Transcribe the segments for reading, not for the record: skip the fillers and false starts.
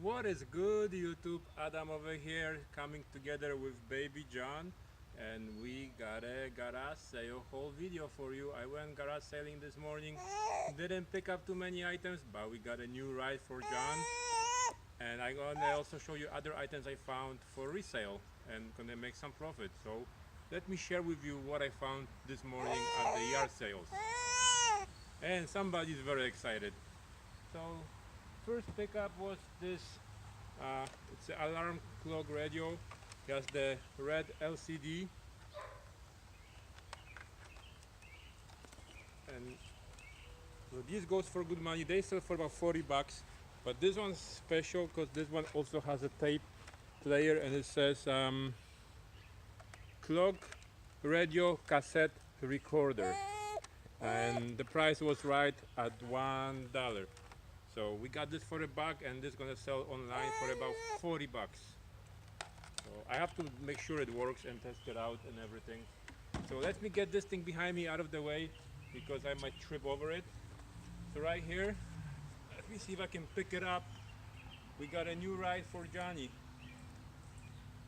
What is good, YouTube? Adam over here, coming together with baby John, and we got a garage sale whole video for you. I went garage sailing this morning, didn't pick up too many items, but we got a new ride for John, and I'm gonna also show you other items I found for resale and gonna make some profit. So let me share with you what I found this morning at the yard sales, and somebody's very excited. So first pickup was this. It's an alarm clock radio. It has the red LCD, and so this goes for good money. They sell for about 40 bucks, but this one's special because this one also has a tape player, and it says clock radio cassette recorder, and the price was right at $1. So we got this for $1, and this is gonna sell online for about 40 bucks. So I have to make sure it works and test it out and everything. So let me get this thing behind me out of the way because I might trip over it. So right here, let me see if I can pick it up. We got a new ride for Johnny.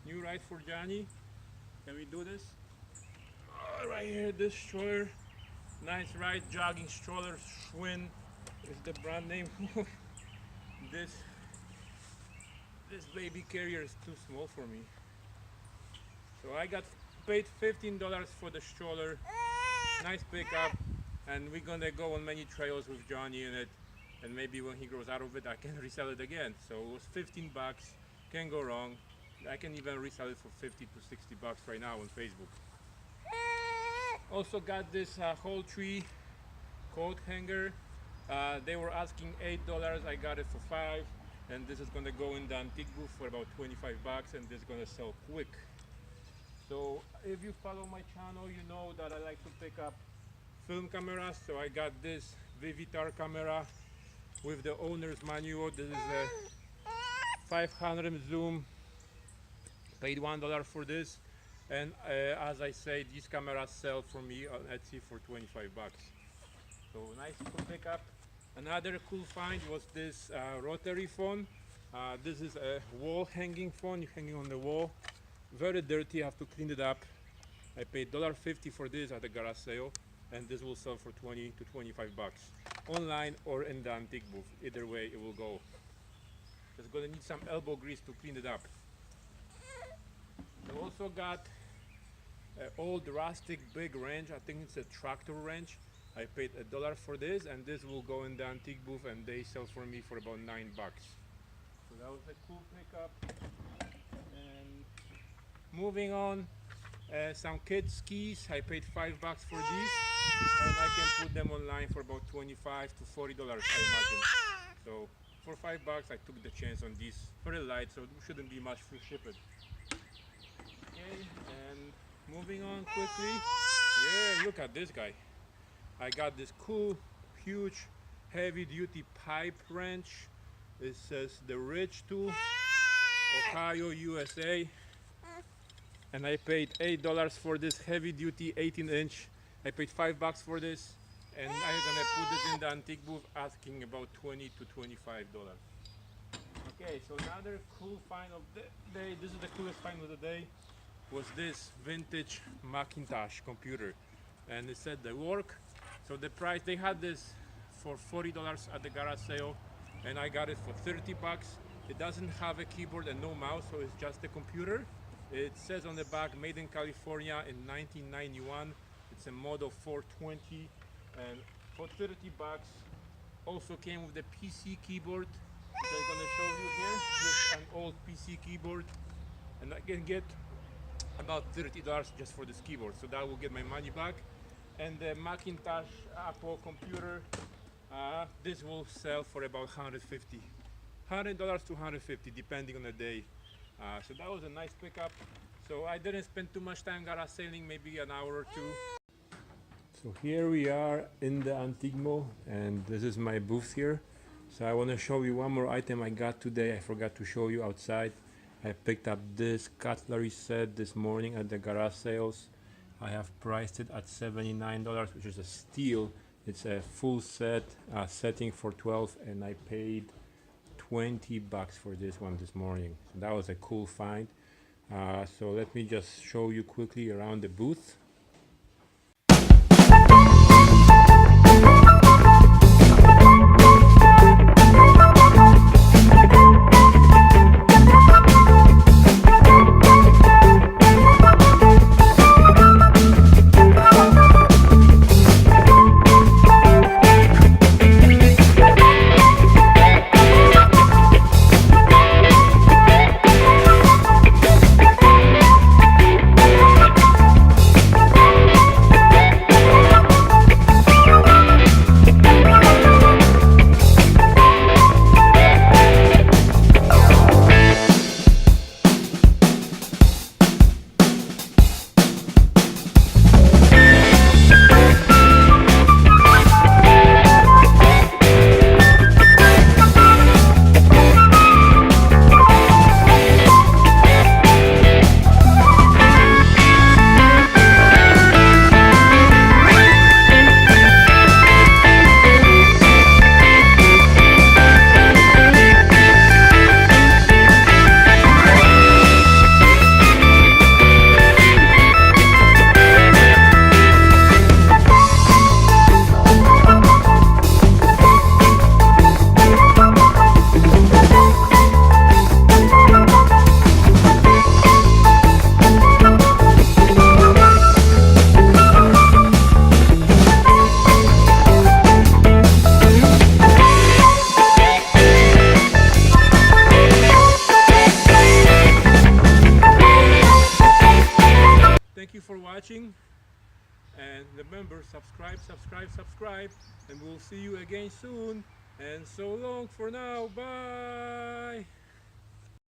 New ride for Johnny. Can we do this? Right here, this stroller. Nice ride, jogging stroller, Schwinn is the brand name. this this baby carrier is too small for me. So I got paid $15 for the stroller. Nice pickup, and we're gonna go on many trails with Johnny in it, and maybe when he grows out of it I can resell it again. So it was 15 bucks, can't go wrong. I can even resell it for 50 to 60 bucks right now on Facebook. Also got this whole tree coat hanger. They were asking $8, I got it for 5, and this is gonna go in the antique booth for about 25 bucks, and this is gonna sell quick. So if you follow my channel, you know that I like to pick up film cameras. So I got this Vivitar camera with the owner's manual. This is a 500 zoom, paid $1 for this. And as I say, these cameras sell for me on Etsy for 25 bucks. So nice to pick up. Another cool find was this rotary phone. This is a wall hanging phone, hanging on the wall. Very dirty, I have to clean it up. I paid $1.50 for this at the garage sale, and this will sell for 20 to 25 bucks. Online or in the antique booth, either way it will go. Just gonna need some elbow grease to clean it up. I also got an old rustic big wrench. I think it's a tractor wrench. I paid $1 for this, and this will go in the antique booth, and they sell for me for about 9 bucks. So that was a cool pickup. And moving on, some kids skis. I paid 5 bucks for these, and I can put them online for about 25 to $40, I imagine. So for 5 bucks, I took the chance on these. Very light, so it shouldn't be much free shipping. Okay, and moving on quickly. Yeah, look at this guy. I got this cool, huge, heavy-duty pipe wrench. It says the Ridge Tool, Ohio, USA. And I paid $8 for this heavy-duty 18-inch. I paid 5 bucks for this, and I'm gonna put this in the antique booth, asking about 20 to $25. Okay, so another cool find of the day. This is the coolest find of the day. Was this vintage Macintosh computer, and it said the work. So the price, they had this for $40 at the garage sale, and I got it for 30 bucks. It doesn't have a keyboard and no mouse, so it's just a computer. It says on the back, made in California in 1991. It's a model 420, and for 30 bucks, also came with the PC keyboard, which I'm gonna show you here. This is an old PC keyboard, and I can get about $30 just for this keyboard, so that will get my money back. And the Macintosh Apple computer, this will sell for about $100 to $150, depending on the day. So that was a nice pickup. So I didn't spend too much time garage sailing, maybe an hour or two. So here we are in the Antique Mall, and this is my booth here. So I want to show you one more item I got today. I forgot to show you outside. I picked up this cutlery set this morning at the garage sales. I have priced it at $79, which is a steal. It's a full set, setting for 12, and I paid $20 for this one this morning. So that was a cool find. So let me just show you quickly around the booth. Thank you for watching, and remember, subscribe, and we'll see you again soon. And so long for now. Bye.